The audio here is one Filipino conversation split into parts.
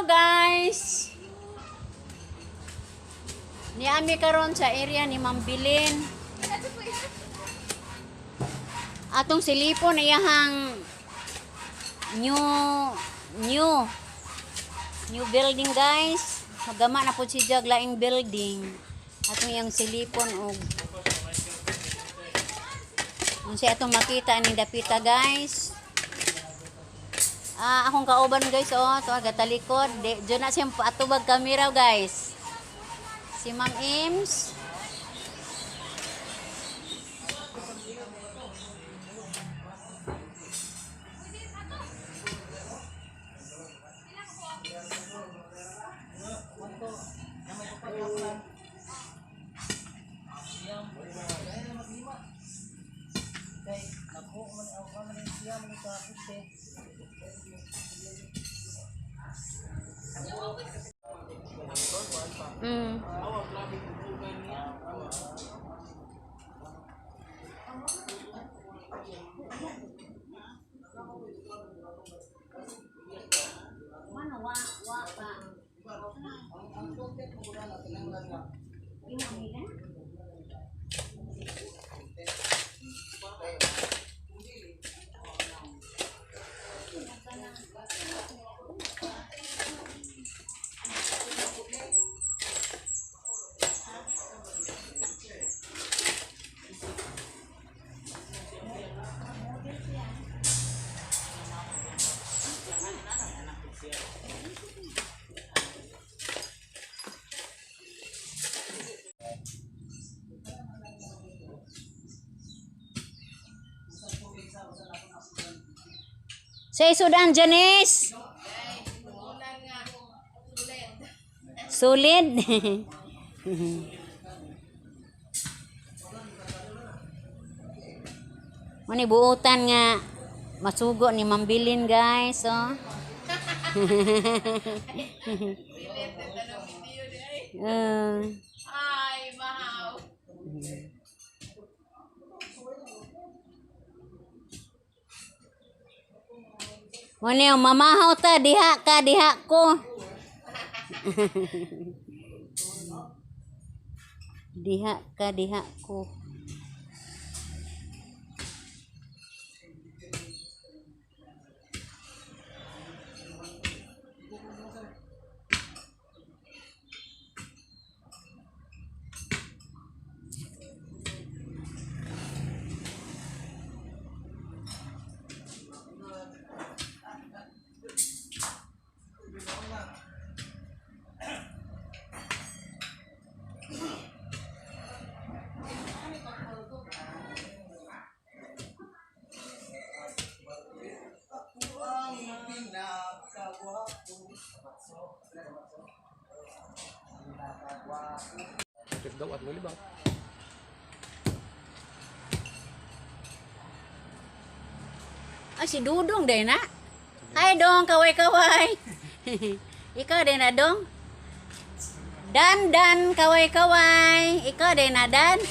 guys. Niami karon sa area ni Ma'am Bilin. Atong silipon iyahang new building guys. Magama na pud si jaglaing building. Atong iyang silipon og unsa atong makita ni dapita guys. Akong kauban guys, to agatalikod. Diyo na siyang atubag kamera guys. Si Ma'am Ims. Say sudan Janice. Sulit. Mani buutan nga masugo ni Ma'am Bilin guys, oh. Ay, mahaw. Mani mamahaw ta diha ko. diha ko. Daw at mulibang. Si Dudong din na. Hi Dong, kaway-kaway. Ikaw din na Dong. Dan, kaway-kaway. Ikaw din na Dan.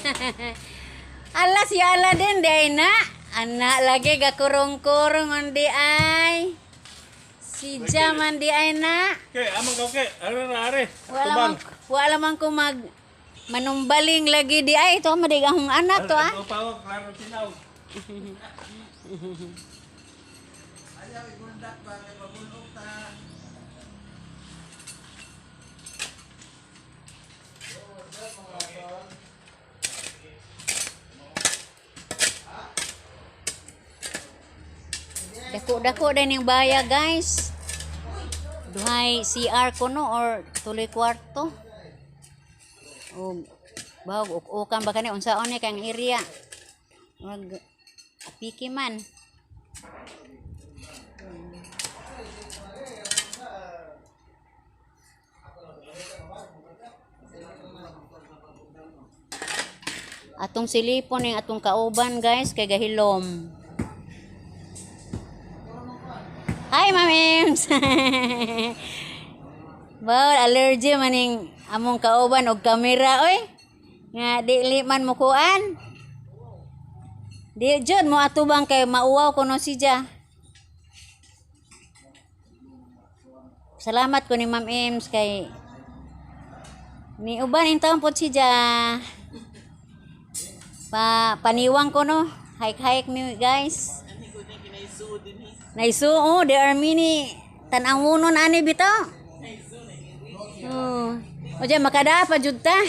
Ala si Ala din na. Anak lagi gakurong-kurong mandi ay. Si Jaman di ay na. Okay, amang ka okay. Ano na are? Wala man ko manumbaling lagi di ay. Ito madigahong anak to ah. Ito pa klaro tinaw. Ayaw igundak ba kay mabulog ta. Dako din yung baya guys. Duhay CR ko no or tuloy kwarto. O bawag ukan ba kani unsaon ni kang area. Wag piki man. Atong silipon yung atong kauban guys kay gahilom. Hi Ma'am Ems. Bawal allergy maning among kauban og kamera oy. Nga dili man mo kuan. Di jud mo atubang kay mauwaw kuno si Ja. Salamat ko ni Ma'am Ems kay ni uban intawon po siya. Paniwang ko no. Hike me guys. Naisu, oh, there are many tanawunon ani bitaw. Oh. O diyan makada pa jud ta.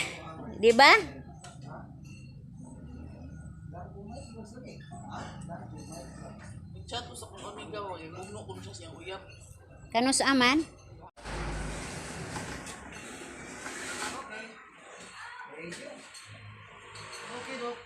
Di ba? Chat usap ng amiga wa yung gumno kung siya siyang uyap. Kano sa aman? Okay, Dok.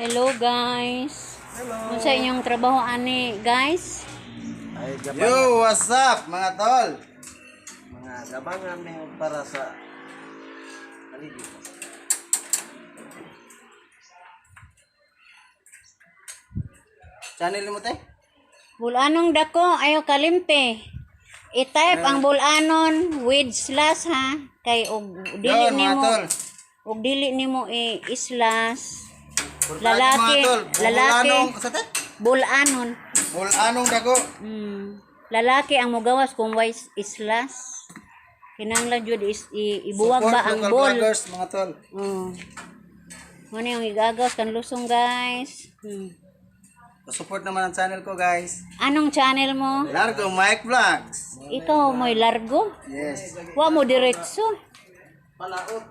Hello guys. Hello. Unsa inyong trabaho ani guys? Yo, what's up mga tol? Mga gabangan ng para sa paligid. Channel mo te? Bulanong dako ayo kalimte. I-type ang bulanon with slash ha kay og dili Yon, mga nimo tol. og dili nimo i-slash Pulpado, lalaki mga tol. Bulanong, sa te? bulanon. Bulanong dako. Lalaki ang mogawas kung wise slash. Kinahanglan jud ibuwag Support ba ang local bol. vloggers mga tol. Ano yung igagawas kan lusong guys. Support naman ang channel ko guys. Anong channel mo? Largo Mike Vlogs. Ito mo'y largo. Yes. Wa mo diretso. Palaot.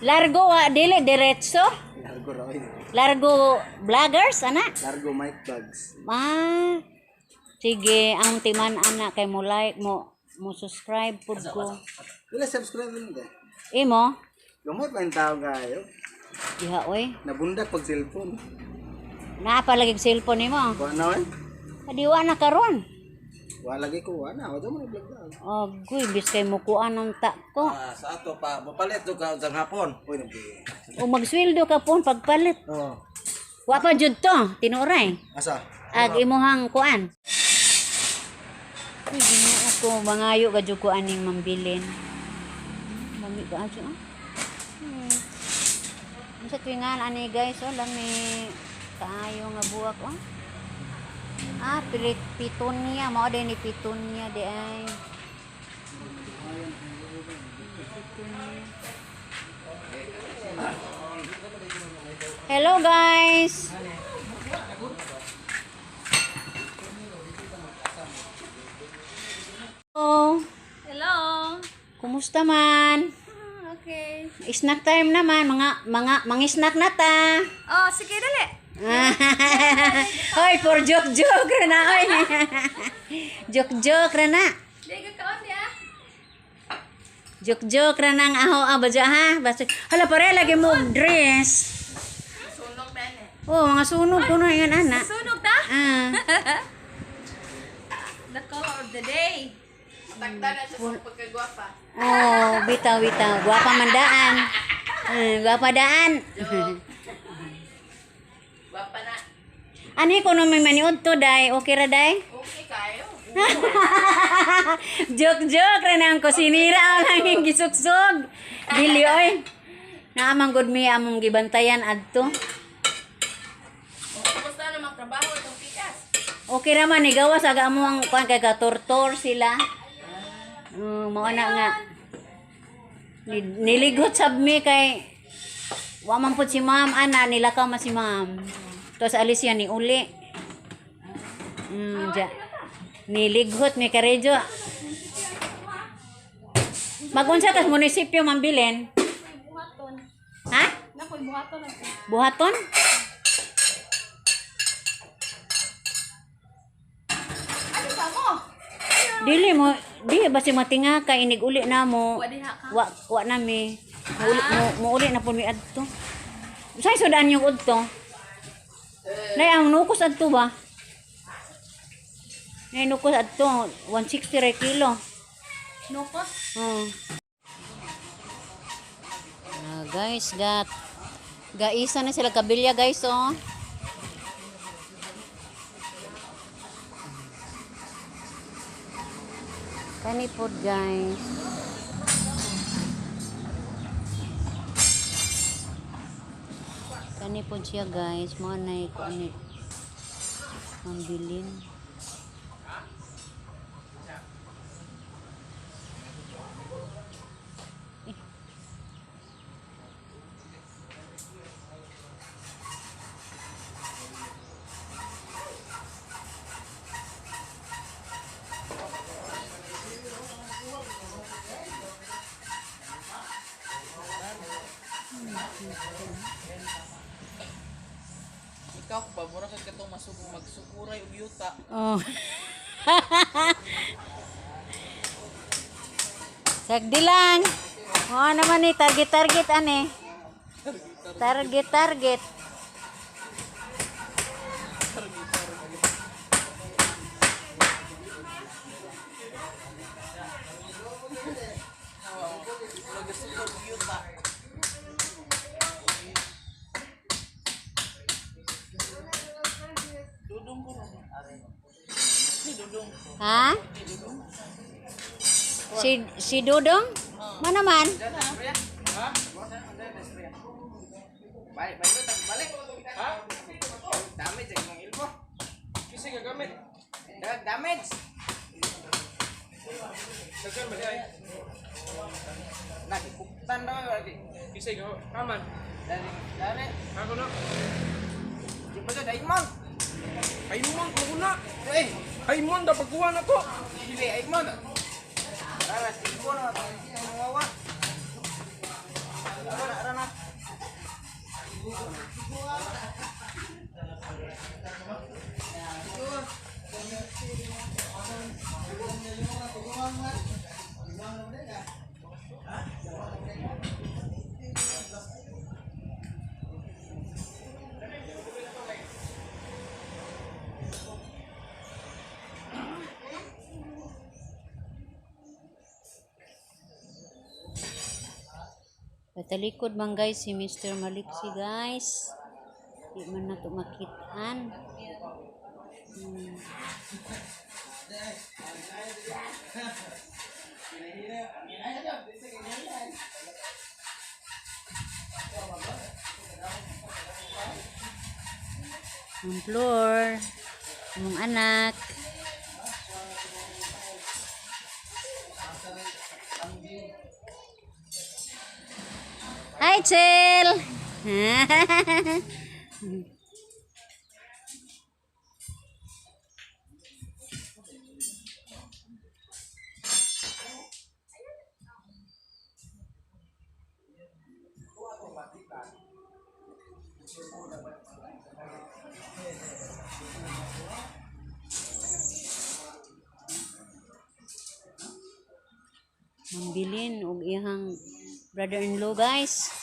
Largo wa dili diretso. Largo raw yun. Largo vloggers ana. Largo Mike Vlogs. Sige, ang timan ana kay mo like mo subscribe pud ko. Wala subscribe mo te. Imo? Gamot pa yung tao kayo. Diha oy. Nabundak pag cellphone. Napalagig cellphone nimo. Kuha na eh. Adiwa na karon. Wala lagi ko. Wala. Wala mo na-vlog na. Agoy, bis kay mukuan ng ko. Sa ato pa mapalit do ka sa hapon. Uy, nabi. O magsweldo ka pon pagpalit. Oo. Wa pa jud to, tinuray. Asa? Ag imuhang kuan. Uy, ginoo ko mangayo ka jud ko aning mambilin. Mami ka ajo. Sa tuwingan ani guys, lami kaayo nga buwak oh. Pitunya, mao din ni pitunya di ay. Hello guys. Hello. Kumusta man? Okay. Snack time naman, mga snack na ta. Oh, sige dali. Hoy, for joke ra na oy. Joke ra na. Dili ka kaon ya. Joke ra nang aho abadya ha. Basta hala pare lagi mo og dress. Sunog na ni. Oh, mga sunog kuno ingan ana. Sunog ta? The color of the day. Matagda na siya sa pagkagwapa. Oh, bitaw. Guwapa mandaan. Guwapa daan. Gwapa na. Ani ko no may maniud to day. Okay ra day? Okay kayo. Joke ra nang ko sinira lang yung gisuksog. Dili oy. Naamang good me among gibantayan adto. Kumusta na magtrabaho itong pikas? Okay raman ni gawas aga mo ang kuan kay tortor sila. Mao na nga. Niligot sab mi kay wa man pud si ma'am ana nilakaw man si ma'am. Tapos alis yan ni uli. Niligot mi karedyo. Magunsa kas munisipyo mambilin. Buhaton. Ha? Nakoy buhaton lang. Buhaton? Ano ba mo? Dili mo, di basi matinga ka inig uli na mo. Wadi ha ka. Wa nami. Mo uli na pud mi adto. Say sudan yung udto. Nay ang nukos adto ba? Nay nukos adto 160 ra kilo. Nukos. Guys, gaisa na sila kabilya guys oh. Kani pod guys. Kani pod siya guys, mo nay ko ani mambilin. Ikaw, pabura ka katong magsukuray og yuta. Oh. Sagdi lang. Oh, naman ni target ane. Target. Nagasuko og yuta. Dudong ko ron. Si Dudong. Ha? Si Dudong? Mana man? Ha? Balik. Ha? Damage ang mong ilbo. Kisa gagamit. Damage. Dagan ba siya? Nakikuptan daw lagi. Kisa kaman. Dari. Ako na. Di ba sa Daimon? Aimon ko na. Eh, Aimon dapat kuha na ko. dili Daimon. Aras ilbo na mawawa. Rana. Patalikod man guys si Mr. Maliksi guys. Di man na to makitaan. Ang floor. Ang anak. Hi, Chel! Mambilin og iyang brother-in-law guys.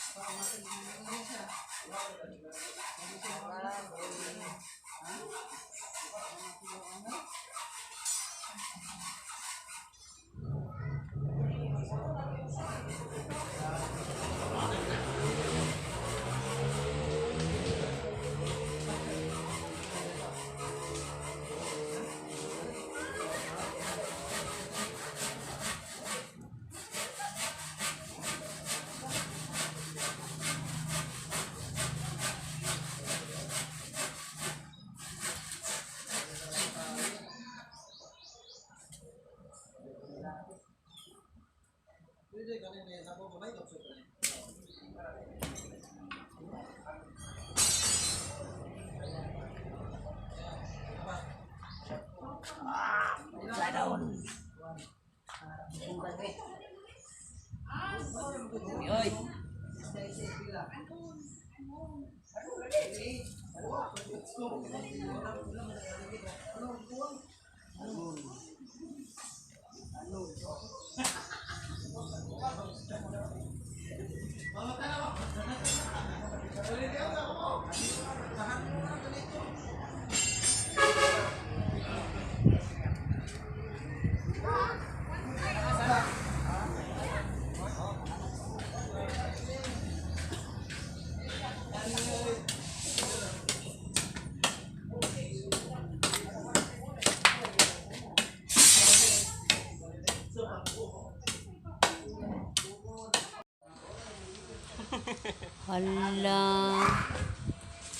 Hala.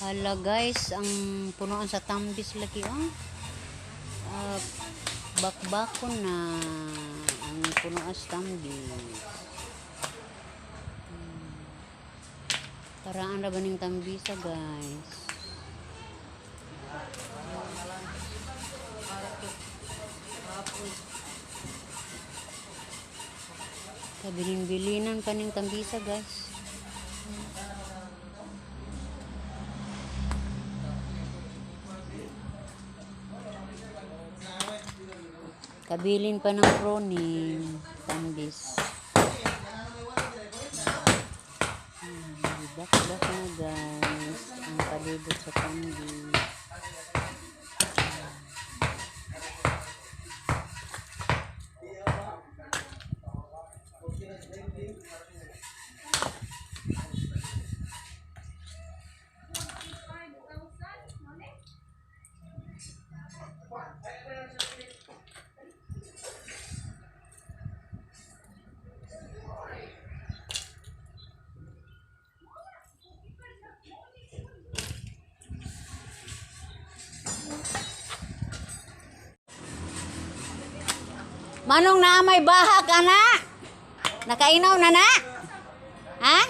Hala guys, ang punuan sa tambis lagi bakbakon na ang punuan sa tambis. Taraan ra baning tambisa guys. Kabilin-bilinan pa ning tambisa guys. Kabilin pa ng proning tambis. Bak-bak na guys ang palibot sa tambis. Manong na may bahak ana? Nakainaw na na? Ha?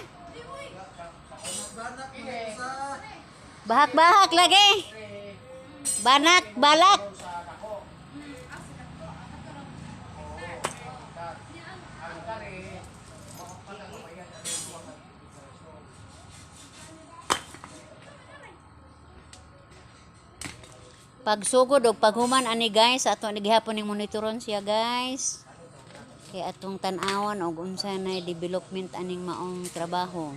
Bahak-bahak lagi. Banak, balak. Pagsugod og paghuman ani guys, ato ni gihapon ning monitoron siya guys. Kay atong tan-awon og unsa na development aning maong trabaho.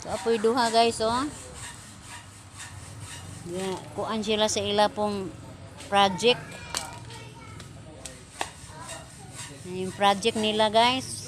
So apoy duha guys Yeah, kuan sila sa ila pong project. Yung project nila guys.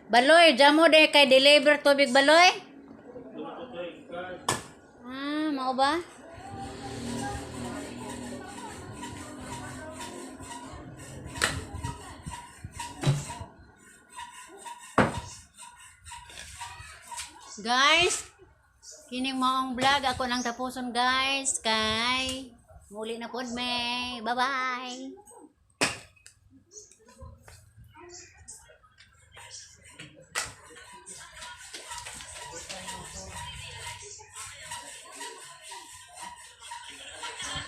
Baloy, jamo de kay deliver tubig baloy? Mao ba? Guys, kining maong vlog ako nang tapuson guys. Kay muli na pod me. Bye-bye.